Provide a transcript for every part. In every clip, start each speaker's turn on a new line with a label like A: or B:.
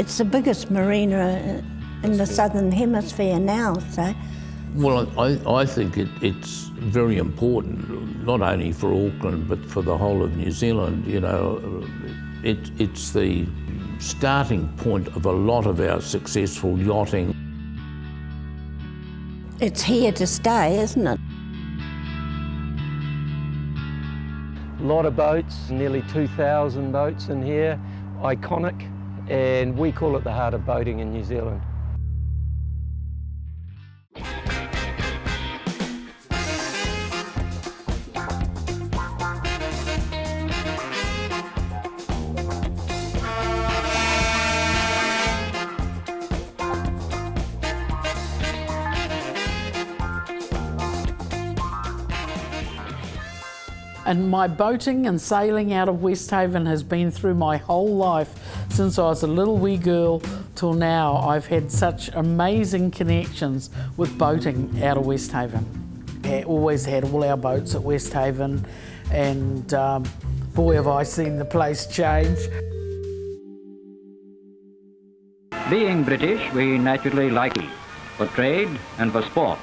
A: It's the biggest marina in the southern hemisphere now, so.
B: Well, I think it's very important, not only for Auckland but for the whole of New Zealand. You know, it's the starting point of a lot of our successful yachting.
A: It's here to stay, isn't it?
C: A lot of boats, nearly 2,000 boats in here, iconic, and we call it the heart of boating in New Zealand.
D: And my boating and sailing out of Westhaven has been through my whole life. Since I was a little wee girl till now, I've had such amazing connections with boating out of Westhaven. Always had all our boats at Westhaven, and boy have I seen the place change.
E: Being British, we naturally like it, for trade and for sport.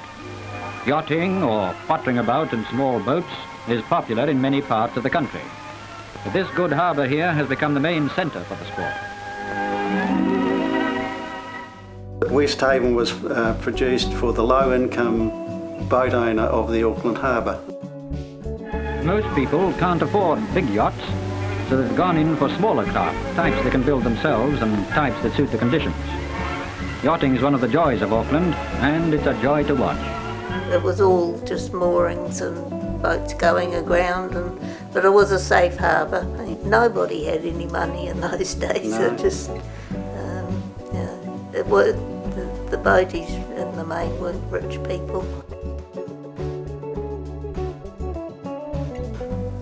E: Yachting or pottering about in small boats is popular in many parts of the country. But this good harbour here has become the main centre for the sport.
F: Westhaven was produced for the low-income boat owner of the Auckland Harbour.
E: Most people can't afford big yachts, so they've gone in for smaller craft, types they can build themselves and types that suit the conditions. Yachting is one of the joys of Auckland, and it's a joy to watch.
G: It was all just moorings and boats going aground, but it was a safe harbour. I mean, nobody had any money in those days.
F: No.
G: It just, it was, the boaties in the main weren't rich people.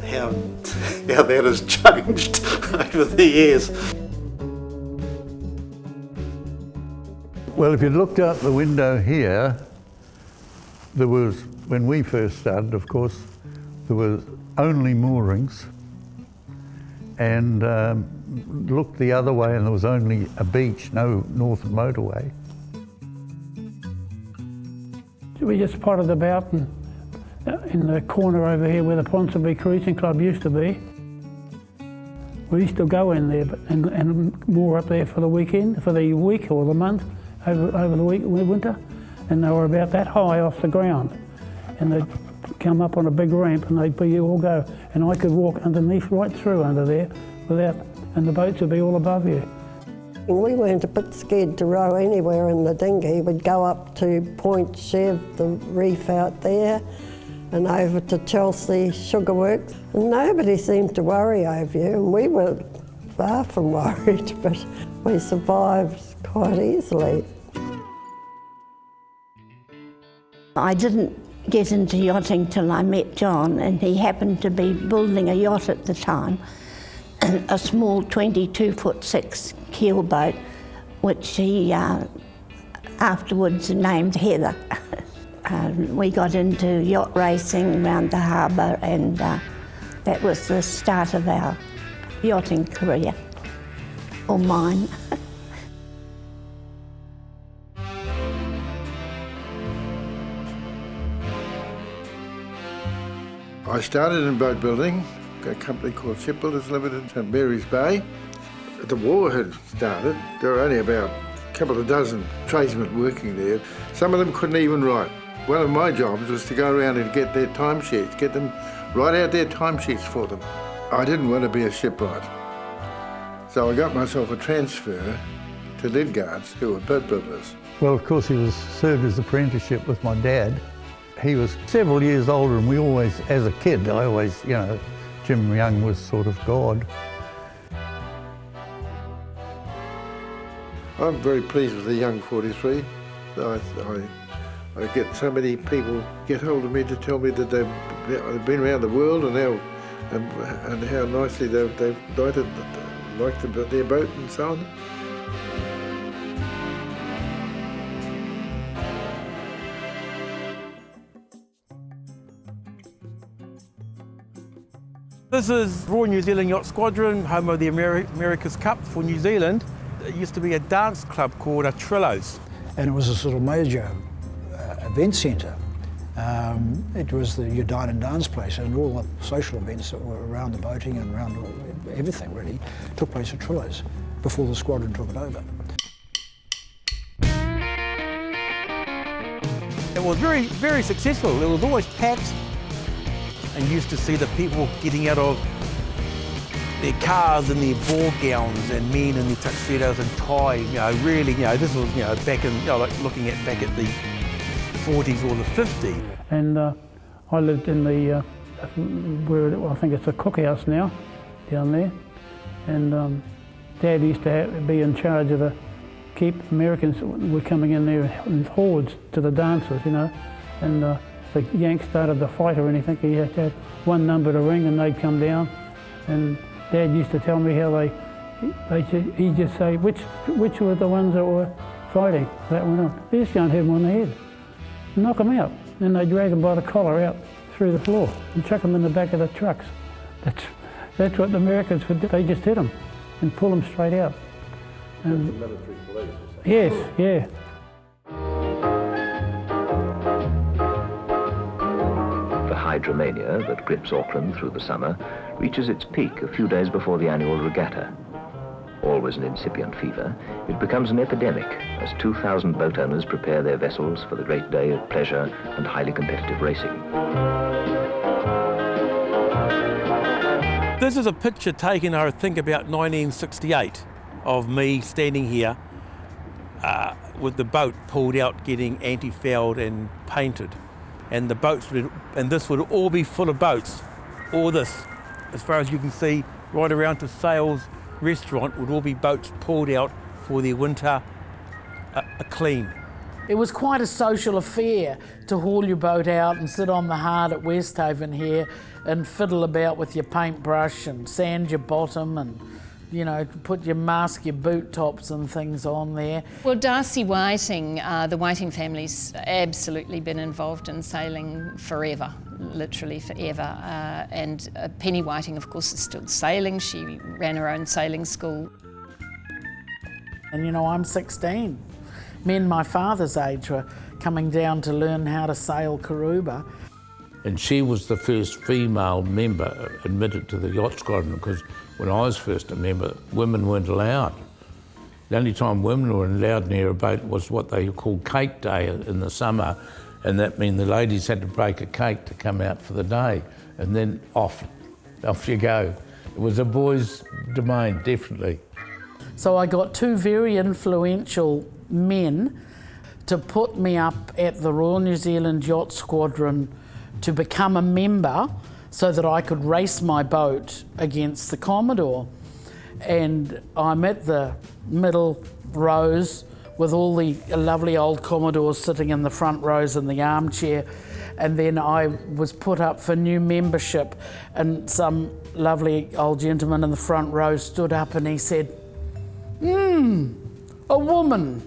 F: How that has changed over the years.
H: Well, if you looked out the window here, there was, when we first started, of course, there was only moorings, and looked the other way and there was only a beach, no Northern Motorway.
I: We just potted about in the corner over here where the Ponsonby Cruising Club used to be. We used to go in there and moor up there for the weekend, for the week or the month, over the week, winter, and they were about that high off the ground. And they'd come up on a big ramp and they'd be all go, and I could walk underneath, right through under there, and the boats would be all above you.
J: We weren't a bit scared to row anywhere in the dinghy. We'd go up to Point Chev, the reef out there, and over to Chelsea Sugar Works. And nobody seemed to worry over you, and we were far from worried, but we survived quite easily.
A: I didn't get into yachting till I met John, and he happened to be building a yacht at the time, a small 22-foot-6 keel boat, which he afterwards named Heather. We got into yacht racing around the harbour, and that was the start of our yachting career, or mine.
K: I started in boat building, a company called Shipbuilders Limited in St Mary's Bay. The war had started. There were only about a couple of dozen tradesmen working there. Some of them couldn't even write. One of my jobs was to go around and get their timesheets, get them, write out their timesheets for them. I didn't want to be a shipwright, so I got myself a transfer to Lidgards, who were boat builders.
H: Well, of course, he was served his apprenticeship with my dad. He was several years older, and we always, as a kid, I always, you know, Jim Young was sort of God.
K: I'm very pleased with the Young 43. I get so many people get hold of me to tell me that they've been around the world and how nicely they've liked their boat and so on.
C: This is Royal New Zealand Yacht Squadron, home of the America's Cup for New Zealand.
L: used to be a dance club called a Trillos.
M: And it was a sort of major event centre. It was your dine and dance place, and all the social events that were around the boating and around everything really took place at Trillos before the squadron took it over.
L: It was very, very successful. It was always packed, and you used to see the people getting out of their cars in their ball gowns and men in their tuxedos and tie. Really, this was, back in, like looking at back at the 40s or the 50s.
I: And I lived in the, I think it's a cookhouse now, down there. And Dad used to be in charge of keep Americans were coming in there in hordes to the dances, And if the Yanks started to fight or anything, he had to have one number to ring and they'd come down. And Dad used to tell me how he'd just say, which were the ones that were fighting? That went on. They just go and hit them on the head, knock them out. Then they drag them by the collar out through the floor and chuck them in the back of the trucks. That's what the Americans would do. They just hit them and pull them straight out. And the military police? Yes, yeah.
N: The hydromania that grips Auckland through the summer reaches its peak a few days before the annual regatta. Always an incipient fever, it becomes an epidemic as 2,000 boat owners prepare their vessels for the great day of pleasure and highly competitive racing.
L: This is a picture taken, I think, about 1968 of me standing here with the boat pulled out, getting anti-fouled and painted. And the boats and this would all be full of boats. All this, as far as you can see, right around to Sales Restaurant, would all be boats pulled out for their winter clean.
D: It was quite a social affair to haul your boat out and sit on the hard at Westhaven here and fiddle about with your paintbrush and sand your bottom and, put your mask, your boot tops and things on there.
O: Well, Darcy Whiting, the Whiting family's absolutely been involved in sailing forever, literally forever. And Penny Whiting, of course, is still sailing. She ran her own sailing school.
D: And I'm 16. Men my father's age were coming down to learn how to sail Karuba.
B: And she was the first female member admitted to the yacht squadron, because when I was first a member, women weren't allowed. The only time women were allowed near a boat was what they called cake day in the summer, and that meant the ladies had to bake a cake to come out for the day, and then off you go. It was a boys' domain, definitely.
D: So I got two very influential men to put me up at the Royal New Zealand Yacht Squadron to become a member so that I could race my boat against the Commodore. And I'm at the middle rows with all the lovely old Commodores sitting in the front rows in the armchair. And then I was put up for new membership, and some lovely old gentleman in the front row stood up and he said, a woman.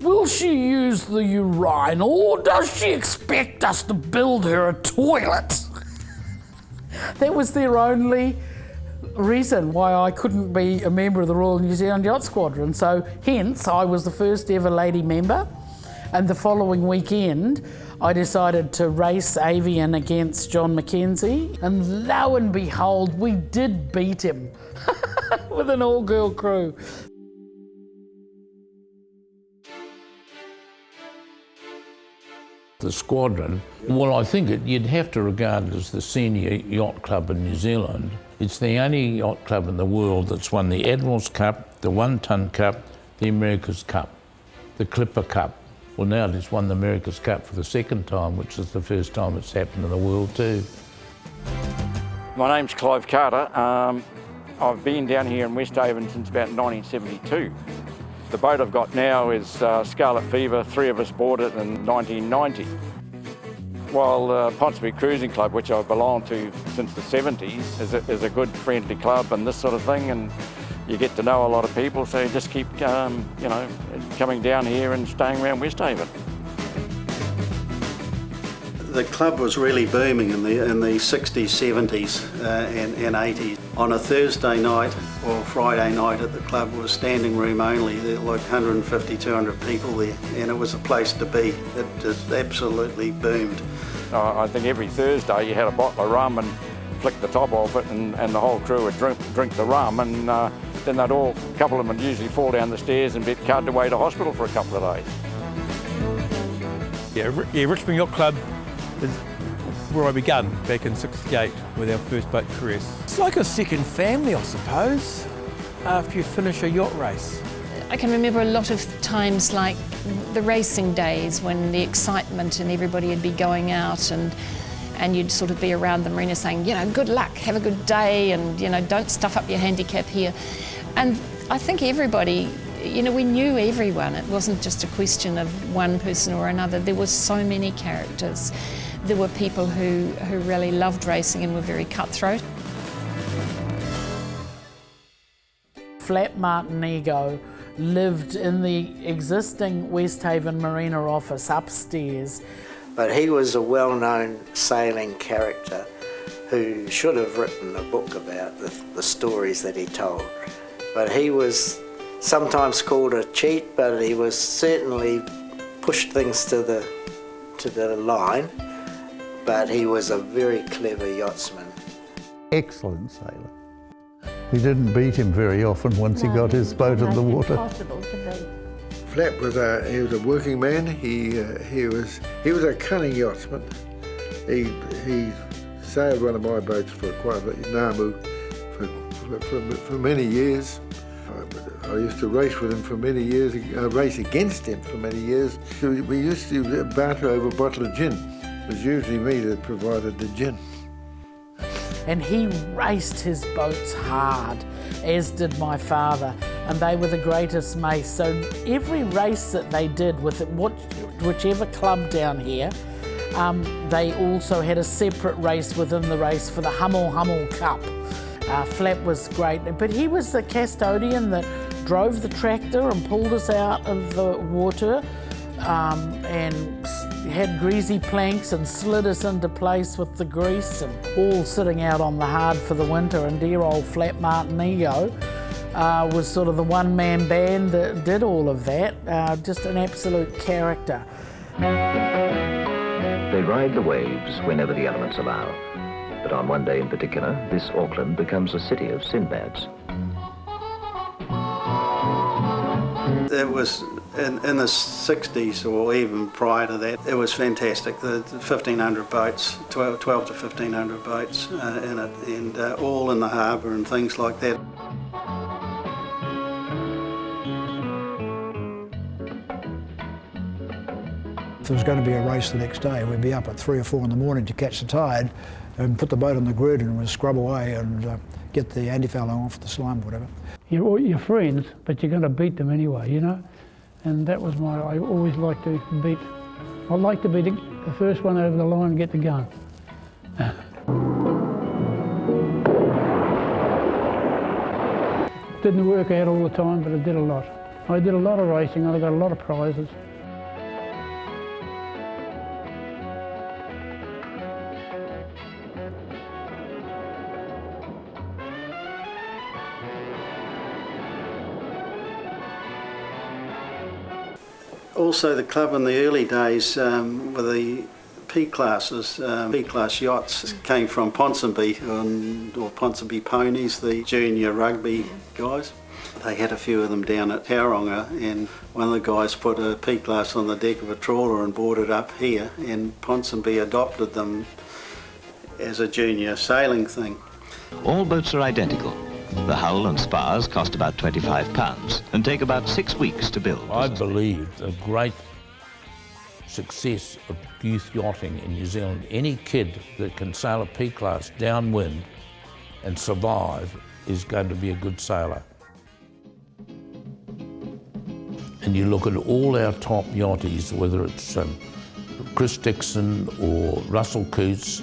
D: Will she use the urinal, or does she expect us to build her a toilet? That was their only reason why I couldn't be a member of the Royal New Zealand Yacht Squadron. So hence, I was the first ever lady member. And the following weekend, I decided to race avian against John Mackenzie. And lo and behold, we did beat him with an all-girl crew.
B: The squadron, well, I think you'd have to regard it as the senior yacht club in New Zealand. It's the only yacht club in the world that's won the Admiral's Cup, the One Ton Cup, the America's Cup, the Clipper Cup. Well, now it's won the America's Cup for the second time, which is the first time it's happened in the world too.
P: My name's Clive Carter. I've been down here in Westhaven since about 1972. The boat I've got now is Scarlet Fever. 3 of us bought it in 1990. While Ponsonby Cruising Club, which I belong to since the 70s, is a good friendly club and this sort of thing, and you get to know a lot of people, so you just keep coming down here and staying around Westhaven.
F: The club was really booming in the 60s, 70s and 80s. On a Thursday night or Friday night at the club was standing room only. There were like 150, 200 people there, and it was a place to be. It just absolutely boomed.
P: I think every Thursday you had a bottle of rum and flick the top off it, and the whole crew would drink the rum, and then they'd all, a couple of them would usually fall down the stairs and get carted away to hospital for a couple of days.
L: Yeah, Richmond Yacht Club is where I began back in '68 with our first boat careers. It's like a second family, I suppose, after you finish a yacht race.
O: I can remember a lot of times like the racing days when the excitement and everybody would be going out and you'd sort of be around the marina saying, you know, good luck, have a good day, and, you know, don't stuff up your handicap here. And I think everybody, you know, we knew everyone. It wasn't just a question of one person or another. There were so many characters. There were people who really loved racing and were very cutthroat.
D: Flap Martinigo lived in the existing Westhaven Marina office upstairs.
Q: But he was a well-known sailing character who should have written a book about the stories that he told. But he was sometimes called a cheat, but he was certainly pushed things to the line. But he was a very clever yachtsman.
H: Excellent sailor. We didn't beat him very often once he got his boat in the water.
A: Impossible to beat.
K: Flap was a working man. He was a cunning yachtsman. He sailed one of my boats for quite a bit, Namu, for many years. I used to race with him for many years, race against him for many years. We used to barter over a bottle of gin. It was usually me that provided the gin.
D: And he raced his boats hard, as did my father, and they were the greatest mates. So every race that they did with whichever club down here, they also had a separate race within the race for the Hummel Cup. Flap was great, but he was the custodian that drove the tractor and pulled us out of the water and had greasy planks and slid us into place with the grease, and all sitting out on the hard for the winter. And dear old Flap Martinigo was sort of the one-man band that did all of that. Just an absolute character.
N: They ride the waves whenever the elements allow. But on one day in particular, this Auckland becomes a city of Sinbads.
F: It was in the 60s or even prior to that, it was fantastic. The 1,500 boats, 12 to 1,500 boats in it, and all in the harbour and things like that.
M: If there was going to be a race the next day, we'd be up at 3 or 4 in the morning to catch the tide and put the boat on the grid and we'd scrub away and get the anti-foul off the slime, whatever.
I: You're friends, but you're going to beat them anyway, you know? And that was I always like to beat, I'd like to be the first one over the line and get the gun. Didn't work out all the time, but I did a lot. I did a lot of racing and I got a lot of prizes.
F: Also, the club in the early days with the P-classes, P-class yachts came from Ponsonby, or Ponsonby Ponies, the junior rugby guys. They had a few of them down at Tauranga, and one of the guys put a P-class on the deck of a trawler and brought it up here, and Ponsonby adopted them as a junior sailing thing.
N: All boats are identical. The hull and spars cost about £25 and take about 6 weeks to build.
B: I believe a great success of youth yachting in New Zealand, any kid that can sail a P-class downwind and survive is going to be a good sailor. And you look at all our top yachties, whether it's Chris Dixon or Russell Coates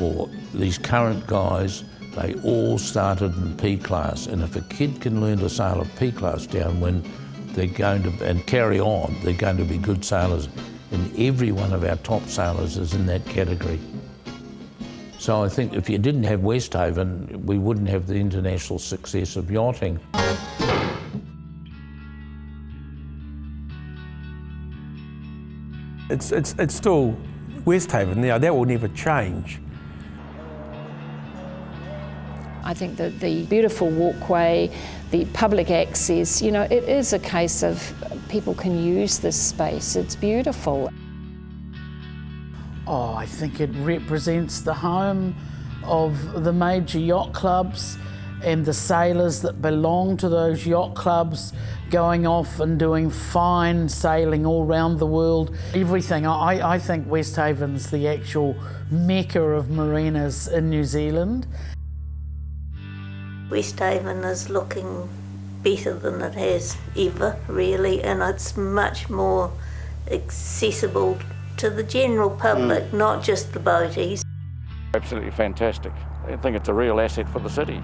B: or these current guys, they all started in P-class, and if a kid can learn to sail a P-class downwind, they're going to, and carry on, they're going to be good sailors. and every one of our top sailors is in that category. So I think if you didn't have Westhaven, we wouldn't have the international success of yachting.
L: It's still Westhaven now, that will never change.
O: I think that the beautiful walkway, the public access, you know, it is a case of people can use this space. It's beautiful.
D: Oh, I think it represents the home of the major yacht clubs and the sailors that belong to those yacht clubs going off and doing fine sailing all around the world. Everything. I think Westhaven's the actual mecca of marinas in New Zealand.
G: Westhaven is looking better than it has ever, really, and it's much more accessible to the general public, not just the boaties.
P: Absolutely fantastic. I think it's a real asset for the city.